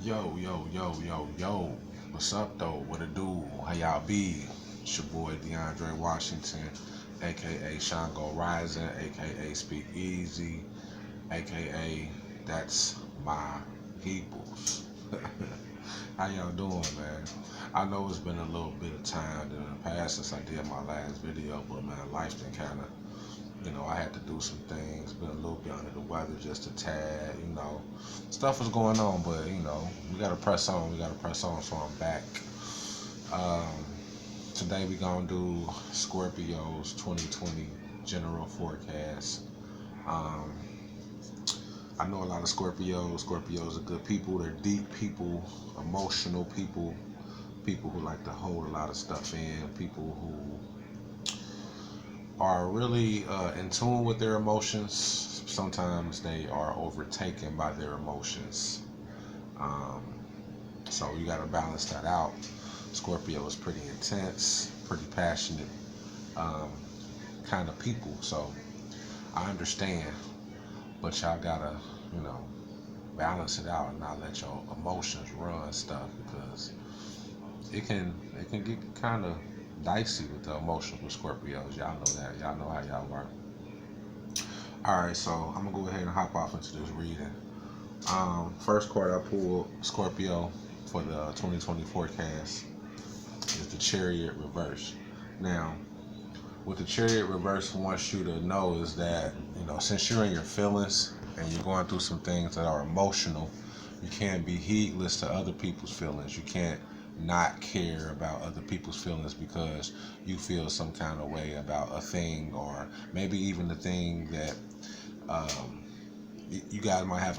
Yo, yo, yo, yo, yo. What's up, though? What it do? How y'all be? It's your boy DeAndre Washington, aka Shango Rising, aka Speak Easy, aka That's My Peoples. How y'all doing, man? I know it's been a little bit of time in the past since I did my last video, but man, life's been kind of I had to do some things, been a little bit under the weather, just a tad. Stuff was going on, but we gotta press on. We gotta press on. So I'm back. Um, Today we gonna do Scorpio's 2020 general forecast. Um, I know a lot of Scorpios. Scorpios are good people. They're deep people, emotional people, people who like to hold a lot of stuff in, people who are really in tune with their emotions. Sometimes they are overtaken by their emotions. Um, so you got to balance that out. Scorpio is pretty intense, pretty passionate um, kind of people. So I understand, but y'all gotta, you know, balance it out and not let your emotions run stuff because it can get kind of dicey with the emotions with Scorpios. Y'all know that. Y'all know how y'all work. All right, so I'm gonna go ahead and hop off into this reading. First card I pulled, Scorpio, for the 2020 forecast is the Chariot reverse. Now, what the Chariot reverse wants you to know is that since you're in your feelings and you're going through some things that are emotional, you can't be heedless to other people's feelings. You can't not care about other people's feelings because you feel some kind of way about a thing, or maybe even the thing that um, you guys might have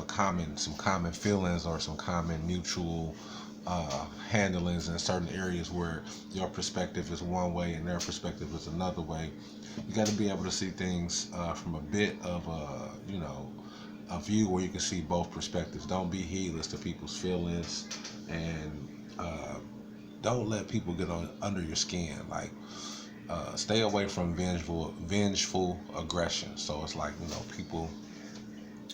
some common feelings or some common mutual handlings in certain areas where your perspective is one way and their perspective is another way. You got to be able to see things from a bit of a view where you can see both perspectives. Don't be heedless to people's feelings, and don't let people get under your skin. Like, stay away from vengeful aggression. So it's like people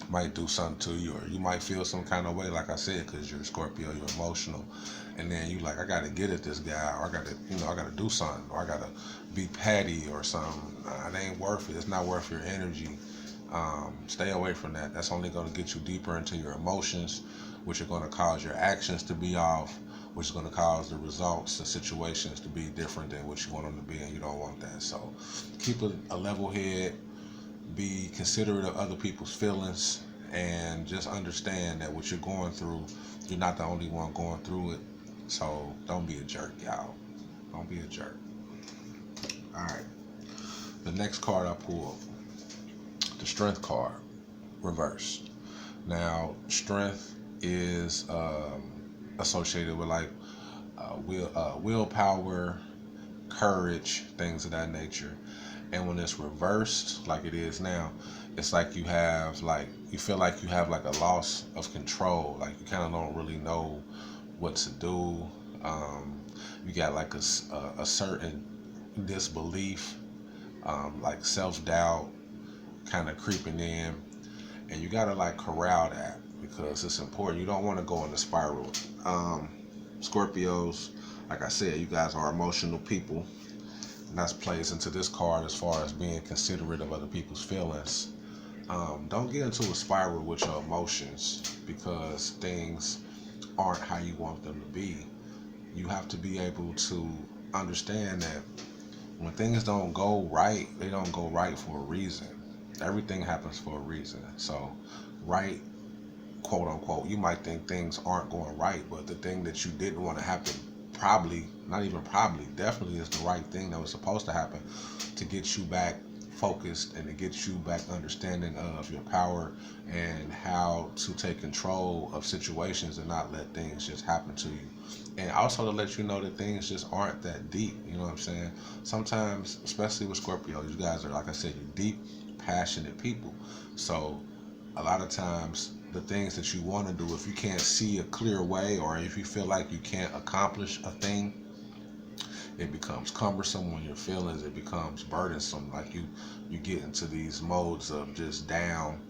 might do something to you, or you might feel some kind of way, like I said, because you're a Scorpio, you're emotional, and then you like, I gotta get at this guy, or I gotta do something, or I gotta be petty or something. It ain't worth it. It's not worth your energy. Stay away from that. That's only gonna get you deeper into your emotions, which are gonna cause your actions to be off, which is gonna cause the results and situations to be different than what you want them to be, and you don't want that. So keep a level head, be considerate of other people's feelings, and just understand that what you're going through, you're not the only one going through it. So don't be a jerk, y'all. Don't be a jerk. All right. The next card I pulled, the Strength card, reversed. Now, strength is associated with like willpower, courage, things of that nature. And when it's reversed, like it is now, it's like you feel like you have like a loss of control. Like you kind of don't really know what to do. You got like a certain disbelief, like self doubt, kind of creeping in, and you gotta like corral that because it's important. You don't want to go in a spiral. Scorpios, like I said, you guys are emotional people. And that plays into this card as far as being considerate of other people's feelings. Don't get into a spiral with your emotions because things aren't how you want them to be. You have to be able to understand that when things don't go right, they don't go right for a reason. Everything happens for a reason. So, right, quote unquote, you might think things aren't going right, but the thing that you didn't want to happen, probably, not even probably, definitely is the right thing that was supposed to happen to get you back focused and to get you back understanding of your power and how to take control of situations and not let things just happen to you. And also to let you know that things just aren't that deep. You know what I'm saying? Sometimes, especially with Scorpio, you guys are, like I said, you're deep, passionate people. So a lot of times the things that you want to do, if you can't see a clear way, or if you feel like you can't accomplish a thing, it becomes cumbersome on your feelings. It becomes burdensome. Like you get into these modes of just down,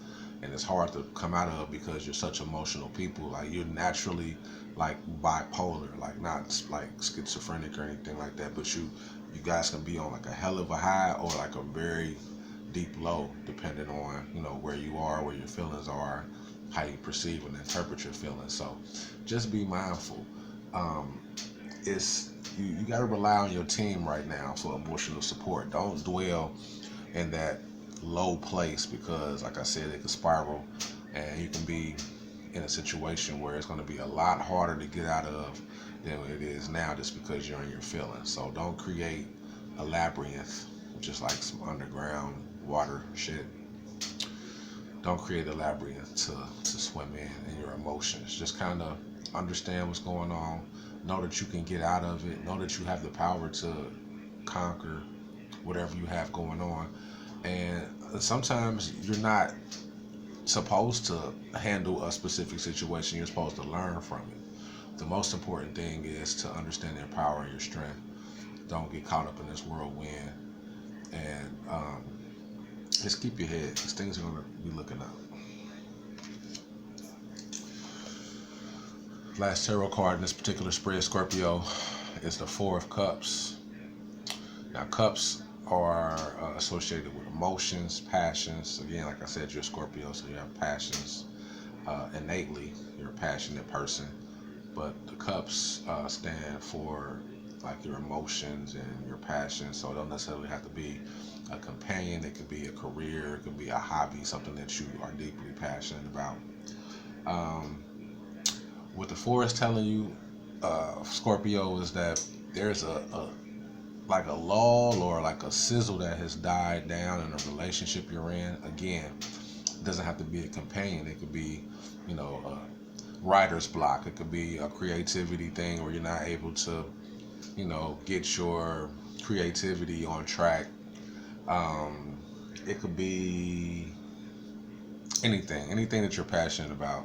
and it's hard to come out of because you're such emotional people. Like you're naturally like bipolar, like not like schizophrenic or anything like that, but you guys can be on like a hell of a high or like a very deep low, depending on where you are, where your feelings are, how you perceive and interpret your feelings. So just be mindful. Um, it's you got to rely on your team right now for emotional support. Don't dwell in that low place because, like I said, it can spiral, and you can be in a situation where it's going to be a lot harder to get out of than it is now, just because you're in your feelings. So don't create a labyrinth, which is like some underground water shit. Don't create a labyrinth to swim in your emotions. Just kind of understand what's going on. Know that you can get out of it. Know that you have the power to conquer whatever you have going on. And sometimes you're not supposed to handle a specific situation. You're supposed to learn from it. The most important thing is to understand your power and your strength. Don't get caught up in this whirlwind, and just keep your head, because things are going to be looking up. Last tarot card in this particular spread, Scorpio, is the Four of Cups. Now, cups are associated with emotions, passions. Again, like I said, you're a Scorpio, so you have passions. Innately, you're a passionate person. But the cups stand for like your emotions and your passions. So it don't necessarily have to be a companion. It could be a career. It could be a hobby, something that you are deeply passionate about. What the Four is telling you, Scorpio, is that there's like a lull or like a sizzle that has died down in a relationship you're in. Again, it doesn't have to be a companion. It could be, a writer's block. It could be a creativity thing where you're not able to, get your creativity on track. It could be anything that you're passionate about.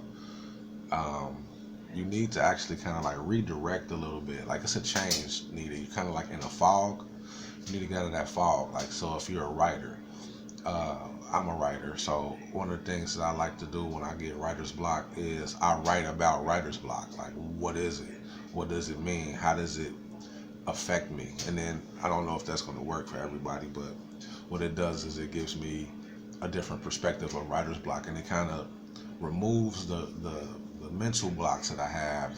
You need to actually kind of like redirect a little bit. Like it's a change needed. You're kind of like in a fog. You need to get out of that fog. Like, so if you're a writer, I'm a writer, so one of the things that I like to do when I get writer's block is I write about writer's block. Like, what is it? What does it mean? How does it affect me? And then I don't know if that's going to work for everybody, but what it does is it gives me a different perspective of writer's block, and it kind of removes the mental blocks that I have,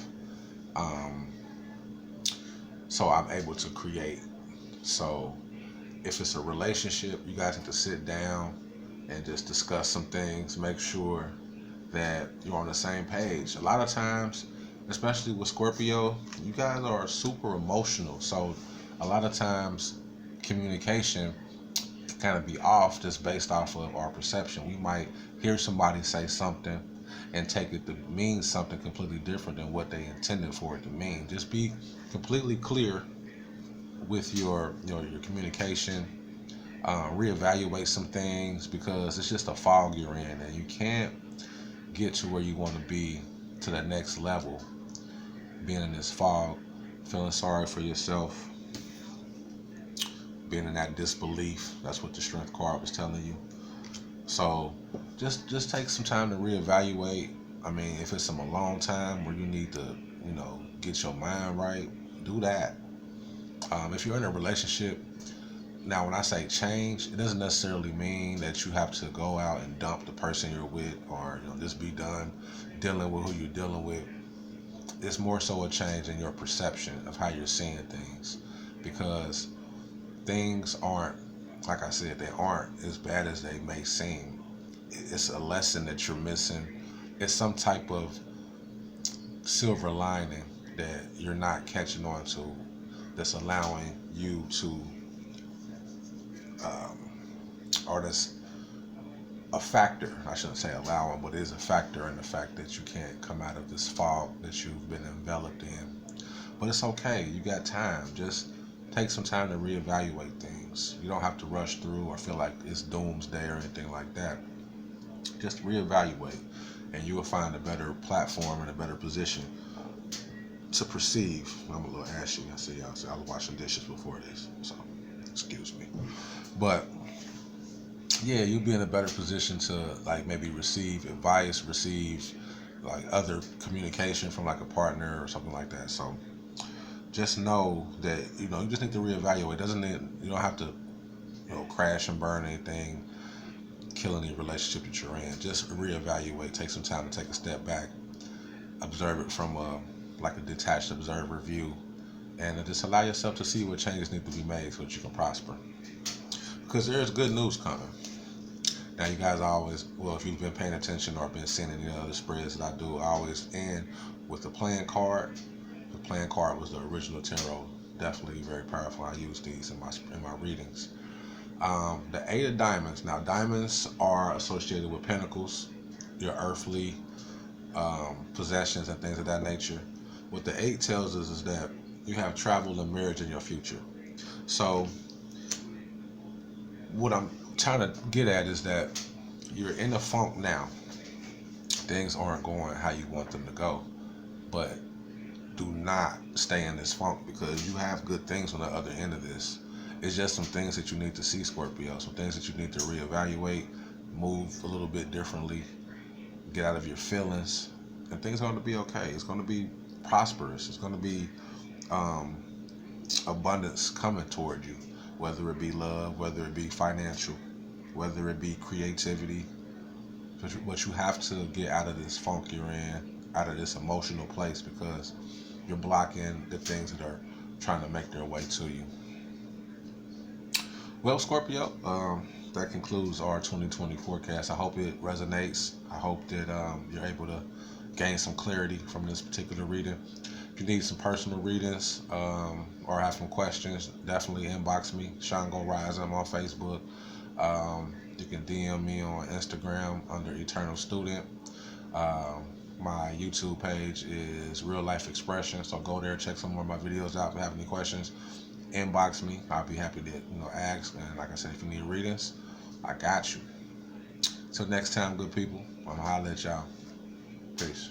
so I'm able to create. So if it's a relationship, you guys need to sit down and just discuss some things. Make sure that you're on the same page. A lot of times, especially with Scorpio, you guys are super emotional. So a lot of times, communication can kind of be off just based off of our perception. We might hear somebody say something and take it to mean something completely different than what they intended for it to mean. Just be completely clear with your communication. Reevaluate some things, because it's just a fog you're in, and you can't get to where you want to be, to the next level, being in this fog, feeling sorry for yourself, being in that disbelief. That's what the Strength card was telling you. So just take some time to reevaluate. I mean, if it's some alone time where you need to, get your mind right, do that. If you're in a relationship, now when I say change, it doesn't necessarily mean that you have to go out and dump the person you're with, or just be done dealing with who you're dealing with. It's more so a change in your perception of how you're seeing things, because things aren't, like I said, they aren't as bad as they may seem. It's a lesson that you're missing. It's some type of silver lining that you're not catching on to, that's allowing you to, or that's a factor. I shouldn't say allowing, but it is a factor in the fact that you can't come out of this fog that you've been enveloped in. But it's okay. You got time. Just take some time to reevaluate things. You don't have to rush through or feel like it's doomsday or anything like that. Just reevaluate, and you will find a better platform and a better position to perceive. I'm a little ashy. I see y'all. I was washing dishes before this, so excuse me. But yeah, you'll be in a better position to like maybe receive advice, receive like other communication from like a partner or something like that. So just know that you just need to reevaluate. Doesn't it? You don't have to crash and burn anything, kill any relationship that you're in. Just reevaluate. Take some time to take a step back, observe it from a like a detached observer view, and just allow yourself to see what changes need to be made so that you can prosper. Because there's good news coming. Now, you guys always, well, if you've been paying attention or been seeing any other spreads that I do, I always end with the playing card. The playing card was the original tarot. Definitely very powerful. I use these in my readings. The Eight of Diamonds. Now, diamonds are associated with pentacles, your earthly possessions and things of that nature. What the eight tells us is that you have travel and marriage in your future. So, what I'm trying to get at is that you're in a funk now. Things aren't going how you want them to go. But do not stay in this funk because you have good things on the other end of this. It's just some things that you need to see, Scorpio. Some things that you need to reevaluate, move a little bit differently, get out of your feelings, and things are going to be okay. It's going to be prosperous. It's going to be um, abundance coming toward you, whether it be love, whether it be financial, whether it be creativity. But you have to get out of this funk you're in, out of this emotional place because you're blocking the things that are trying to make their way to you. Well, Scorpio, that concludes our 2020 forecast. I hope it resonates. I hope that you're able to gain some clarity from this particular reading. If you need some personal readings or have some questions, definitely inbox me, Shango Rise. I'm on Facebook. You can DM me on Instagram under Eternal Student. My YouTube page is Real Life Expression, so go there, check some more of my videos out. If you have any questions, inbox me. I'll be happy to ask. And like I said, if you need readings, I got you. Till next time, good people. I'm gonna holler at y'all. Peace.